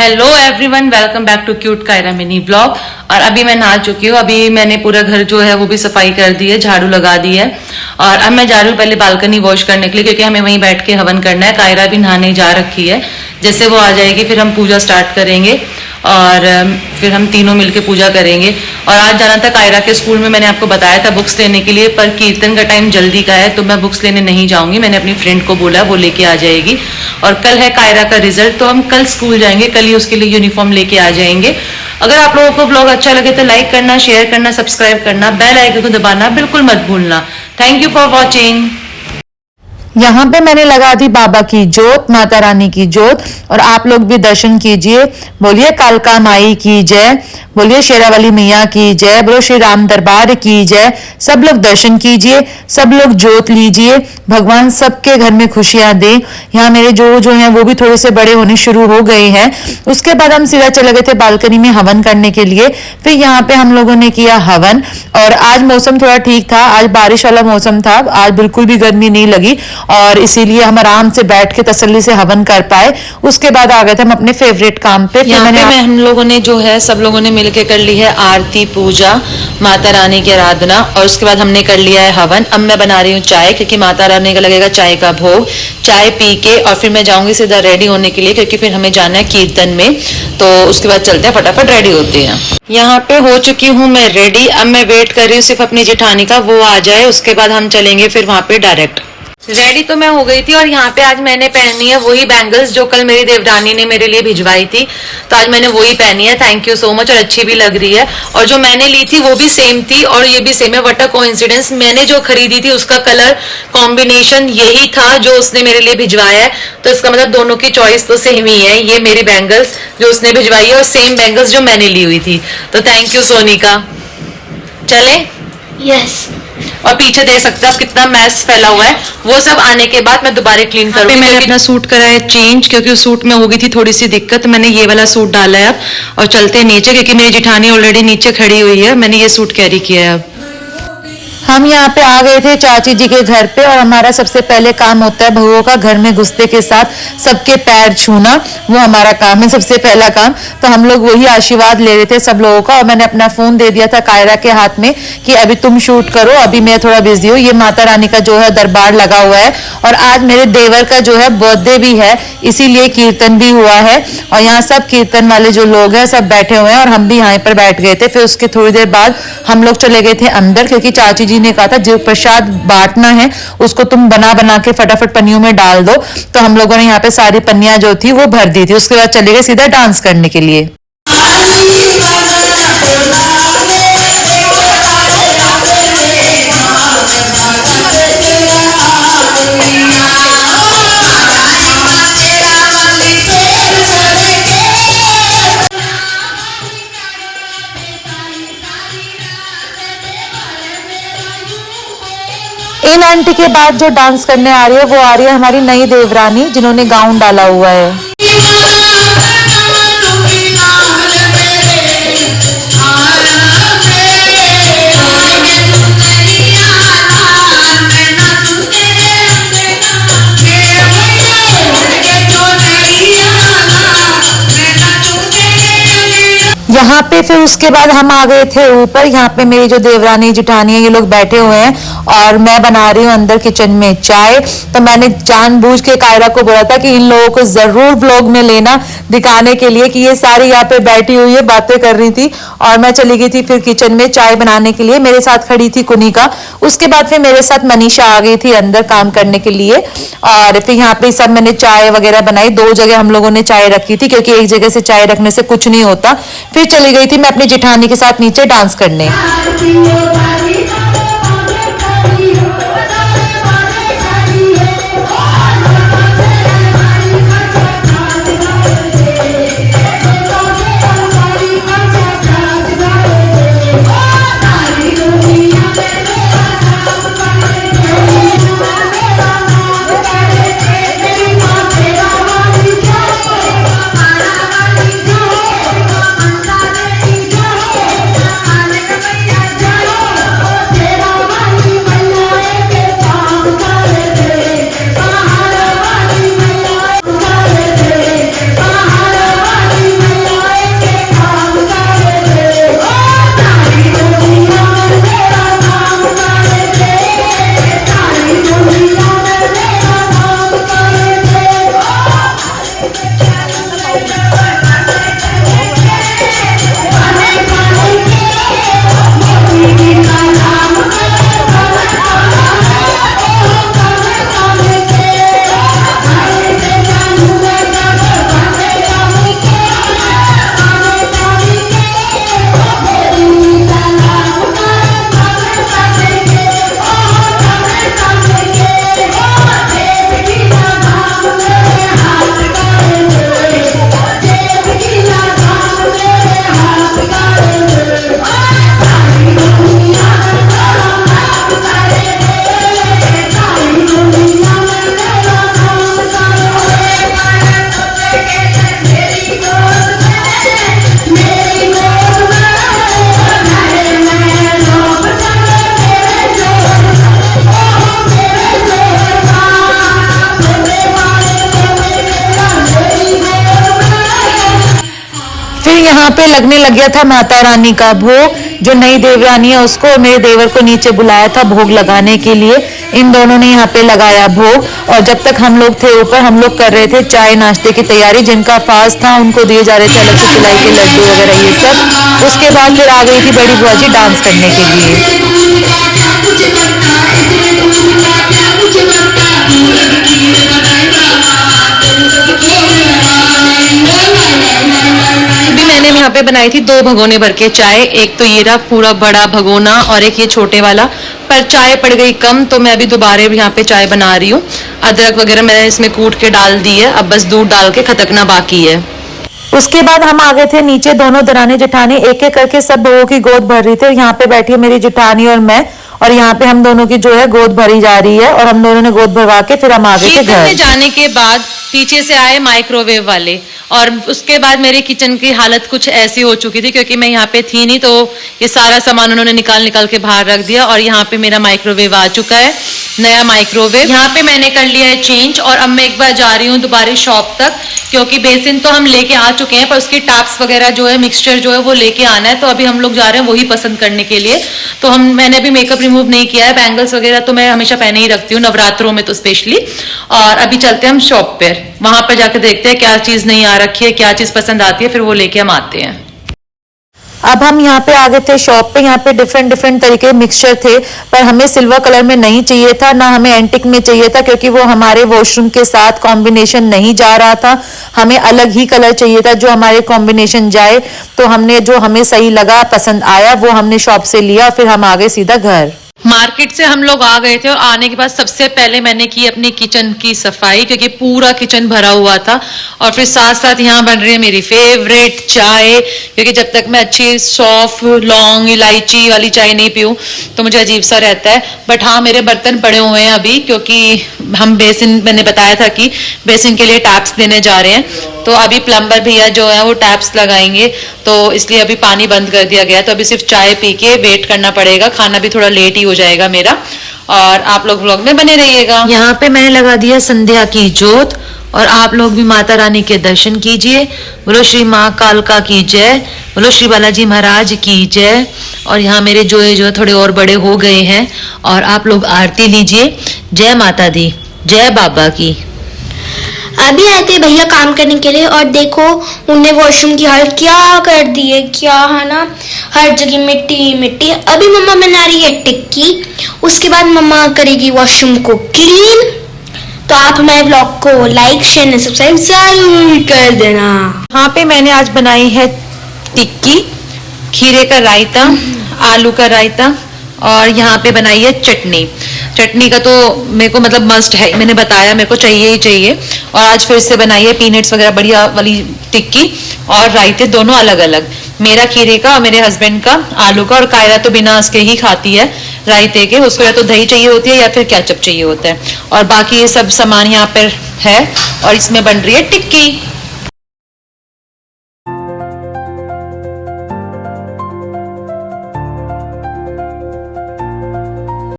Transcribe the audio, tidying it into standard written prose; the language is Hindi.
Hello everyone, welcome back to cute Kaira mini vlog. और अभी मैं नहा चुकी हूँ। अभी मैंने पूरा घर जो है वो भी सफाई कर दी है, झाड़ू लगा दी है। और अब मैं जा रही हूँ पहले बालकनी वॉश करने के लिए, क्योंकि हमें वहीं बैठ के हवन करना है। कायरा भी नहाने जा रखी है, जैसे वो आ जाएगी फिर हम पूजा स्टार्ट करेंगे और फिर हम तीनों मिलके पूजा करेंगे। और आज जाना था कायरा के स्कूल में, मैंने आपको बताया था बुक्स लेने के लिए, पर कीर्तन का टाइम जल्दी का है तो मैं बुक्स लेने नहीं जाऊंगी। मैंने अपनी फ्रेंड को बोला, वो लेके आ जाएगी। और कल है कायरा का रिजल्ट, तो हम कल स्कूल जाएंगे, कल ही उसके लिए यूनिफॉर्म लेके आ जाएंगे। अगर आप लोगों को व्लॉग अच्छा लगे तो लाइक करना, शेयर करना, सब्सक्राइब करना, बेल आइकन को दबाना बिल्कुल मत भूलना। Thank you for watching. यहाँ पे मैंने लगा दी बाबा की जोत, माता रानी की जोत, और आप लोग भी दर्शन कीजिए। बोलिए कालका माई की जय, बोलिए शेरावाली मैया की जय, बोलो श्री राम दरबार की जय। सब लोग दर्शन कीजिए, सब लोग जोत लीजिए। भगवान सबके घर में खुशियां दे। यहाँ मेरे जो हैं वो भी थोड़े से बड़े होने शुरू हो गए हैं। उसके बाद हम सीधा चले गए थे बालकनी में हवन करने के लिए। फिर यहाँ पे हम लोगों ने किया हवन। और आज मौसम थोड़ा ठीक था, आज बारिश वाला मौसम था, आज बिल्कुल भी गर्मी नहीं लगी और इसीलिए हम आराम से बैठ के तसल्ली से हवन कर पाए। उसके बाद आ गए थे हम अपने फेवरेट काम पे। यहाँ पे हम लोगों ने जो है सब लोगों ने मिलके कर ली है आरती, पूजा, माता रानी की आराधना, और उसके बाद हमने कर लिया है हवन। अब मैं बना रही हूँ चाय, क्योंकि माता रानी का लगेगा चाय का भोग। चाय पी के और फिर मैं जाऊंगी सीधा रेडी होने के लिए, क्योंकि फिर हमें जाना है कीर्तन में। तो उसके बाद चलते हैं, फटाफट रेडी होते हैं। यहाँ पे हो चुकी हूँ मैं रेडी। अब मैं वेट कर रही हूँ सिर्फ अपनी जेठानी का, वो आ जाए, उसके बाद हम चलेंगे फिर वहां पे डायरेक्ट। रेडी तो मैं हो गई थी, और यहाँ पे आज मैंने पहनी है वही बैंगल्स जो कल मेरी देवरानी ने मेरे लिए भिजवाई थी, तो आज मैंने वही पहनी है। थैंक यू सो मच, और अच्छी भी लग रही है। और जो मैंने ली थी वो भी सेम थी और ये भी सेम है। व्हाट अ कोइंसिडेंस, मैंने जो खरीदी थी उसका कलर कॉम्बिनेशन यही था जो उसने मेरे लिए भिजवाया है। तो इसका मतलब दोनों की चॉइस तो सेम ही है। ये मेरी बैंगल्स जो उसने भिजवाई है और सेम बैंगल्स जो मैंने ली हुई थी। तो थैंक यू सोनिका। चले? यस। और पीछे देख सकते हो कितना मैस फैला हुआ है। वो सब आने के बाद मैं दोबारा क्लीन करूंगी। मैंने अपना सूट करा है चेंज, क्योंकि उस सूट में हो गई थी थोड़ी सी दिक्कत। मैंने ये वाला सूट डाला है अब, और चलते हैं नीचे, क्योंकि मेरी जिठानी ऑलरेडी नीचे खड़ी हुई है। मैंने ये सूट कैरी किया है अब। हम यहाँ पे आ गए थे चाची जी के घर पे, और हमारा सबसे पहले काम होता है बहुओं का घर में घुसते के साथ सबके पैर छूना। वो हमारा काम है, सबसे पहला काम। तो हम लोग वही आशीर्वाद ले रहे थे सब लोगों का। और मैंने अपना फोन दे दिया था कायरा के हाथ में कि अभी तुम शूट करो, अभी मैं थोड़ा बिजी हूँ। ये माता रानी का जो है दरबार लगा हुआ है, और आज मेरे देवर का जो है बर्थडे भी है, इसीलिए कीर्तन भी हुआ है। और यहाँ सब कीर्तन वाले जो लोग हैं सब बैठे हुए हैं, और हम भी यहाँ पर बैठ गए थे। फिर उसके थोड़ी देर बाद हम लोग चले गए थे अंदर, क्योंकि चाची जी ने कहा था जो प्रसाद बांटना है उसको तुम बना बना के फटाफट पन्नियों में डाल दो। तो हम लोगों ने यहाँ पे सारी पन्नियां जो थी वो भर दी थी। उसके बाद चले गए सीधा डांस करने के लिए। इन आंटी के बाद जो डांस करने आ रही है वो आ रही है हमारी नई देवरानी, जिन्होंने गाउन डाला हुआ है। यहाँ पे फिर उसके बाद हम आ गए थे ऊपर। यहाँ पे मेरी जो देवरानी जिठानी है ये लोग बैठे हुए हैं, और मैं बना रही हूँ अंदर किचन में चाय। तो मैंने जानबूझ के कायरा को बोला था कि इन लोगों को जरूर व्लॉग में लेना, दिखाने के लिए कि ये सारी यहाँ पे बैठी हुई है, बातें कर रही थी। और मैं चली गई थी फिर किचन में चाय बनाने के लिए। मेरे साथ खड़ी थी कुनिका। उसके बाद फिर मेरे साथ मनीषा आ गई थी अंदर काम करने के लिए। और फिर यहाँ पे सब मैंने चाय वगैरह बनाई। 2 जगह हम लोगों ने चाय रखी थी, क्योंकि एक जगह से चाय रखने से कुछ नहीं होता। फिर चली गई थी मैं अपनी जिठानी के साथ नीचे डांस करने। यहाँ पे लगने लग गया था माता रानी का भोग। जो नई देवरानी है उसको और मेरे देवर को नीचे बुलाया था भोग लगाने के लिए। इन दोनों ने यहाँ पे लगाया भोग, और जब तक हम लोग थे ऊपर, हम लोग कर रहे थे चाय नाश्ते की तैयारी। जिनका फास्ट था उनको दिए जा रहे थे अलग से सिलाई के लड्डू वगैरह ये सब। उसके बाद फिर आ गई थी बड़ी बुआ जी डांस करने के लिए। अभी मैंने यहाँ पे बनाई थी 2 भगोने भर के चाय। एक तो ये रहा पूरा बड़ा भगोना और एक ये छोटे वाला, पर चाय पड़ गई कम तो मैं अभी दोबारा भी यहाँ पे चाय बना रही हूँ। अदरक वगैरह मैंने इसमें कूट के डाल दी है, अब बस दूध डाल के खदकना बाकी है। उसके बाद हम आ गए थे नीचे, दोनों दरानी जेठानी एक एक करके सब बहू की गोद भर रही थी। और यहाँ पे बैठी है मेरी जेठानी और मैं, और यहाँ पे हम दोनों की जो है गोद भरी जा रही है, और हम दोनों ने गोद भरवा के फिर हम आ गए थे किचन में घर। जाने के बाद पीछे से आए माइक्रोवेव वाले, और उसके बाद मेरे किचन की हालत कुछ ऐसी हो चुकी थी क्योंकि मैं यहाँ पे थी नहीं, तो ये सारा सामान उन्होंने निकाल के बाहर रख दिया। और यहाँ पे मेरा माइक्रोवेव आ चुका है, नया माइक्रोवेव। यहाँ पे मैंने कर लिया है चेंज, और अब मैं एक बार जा रही हूँ दोबारा शॉप तक, क्योंकि बेसिन तो हम लेके आ चुके हैं, पर उसकी टैप्स वगैरह जो है, मिक्सचर जो है वो लेके आना है। तो अभी हम लोग जा रहे हैं वही पसंद करने के लिए। तो मैंने भी मेकअप रिमूव नहीं किया है, बैंगल्स वगैरह तो मैं हमेशा पहने ही रखती हूँ नवरात्रों में तो स्पेशली। और अभी चलते हैं हम शॉप पर, वहां पर जाकर देखते हैं क्या चीज नहीं आ रखी है, क्या चीज पसंद आती है, फिर वो लेके हम आते हैं। अब हम यहाँ पे आ गए थे शॉप पे। यहाँ पे डिफरेंट डिफरेंट तरीके के मिक्सचर थे, पर हमें सिल्वर कलर में नहीं चाहिए था, ना हमें एंटिक में चाहिए था, क्योंकि वो हमारे वॉशरूम के साथ कॉम्बिनेशन नहीं जा रहा था। हमें अलग ही कलर चाहिए था जो हमारे कॉम्बिनेशन जाए। तो हमने जो हमें सही लगा, पसंद आया, वो हमने शॉप से लिया, फिर हम आ गए सीधा घर। मार्केट से हम लोग आ गए थे, और आने के बाद सबसे पहले मैंने की अपनी किचन की सफाई, क्योंकि पूरा किचन भरा हुआ था। और फिर साथ साथ यहाँ बन रही है मेरी फेवरेट चाय, क्योंकि जब तक मैं अच्छी सौंफ, लौंग, इलायची वाली चाय नहीं पीऊँ तो मुझे अजीब सा रहता है। बट हाँ, मेरे बर्तन पड़े हुए हैं अभी, क्योंकि हम बेसिन, मैंने बताया था कि बेसिन के लिए टैप्स देने जा रहे हैं, तो अभी प्लम्बर भैया जो है वो टैप्स लगाएंगे, तो इसलिए अभी पानी बंद कर दिया गया। तो अभी सिर्फ चाय पी के वेट करना पड़ेगा, खाना भी थोड़ा लेट ही हो जाएगा मेरा। और आप लोग व्लॉग में बने रहिएगा। यहाँ पे मैंने लगा दिया संध्या की जोत, और आप लोग भी माता रानी के दर्शन कीजिए। बोलो श्री माँ कालका की जय, बोलो श्री बालाजी महाराज की जय। और यहाँ मेरे जो है थोड़े और बड़े हो गए हैं, और आप लोग आरती लीजिए। जय माता दी, जय बाबा की। अभी आए थे भैया काम करने के लिए, और देखो उन्हें वॉशरूम की हालत क्या कर दी है, क्या है ना, हर जगह मिट्टी मिट्टी। अभी मम्मा बना रही है टिक्की, उसके बाद मम्मा करेगी वॉशरूम को क्लीन। तो आप हमारे ब्लॉग को लाइक, शेयर और सब्सक्राइब जरूर कर देना। यहाँ पे मैंने आज बनाई है टिक्की, खीरे का रायता, आलू का रायता, और यहाँ पे बनाई है चटनी। चटनी का तो मेरे को मतलब मस्ट है, मैंने बताया मेरे को चाहिए ही चाहिए। और आज फिर से बनाई है पीनट्स वगैरह बढ़िया वाली टिक्की, और रायते दोनों अलग अलग, मेरा खीरे का और मेरे हस्बैंड का आलू का। और कायरा तो बिना उसके ही खाती है रायते के, उसको या तो दही चाहिए होती है या फिर केचप चाहिए होता है। और बाकी ये सब सामान यहाँ पर है, और इसमें बन रही है टिक्की।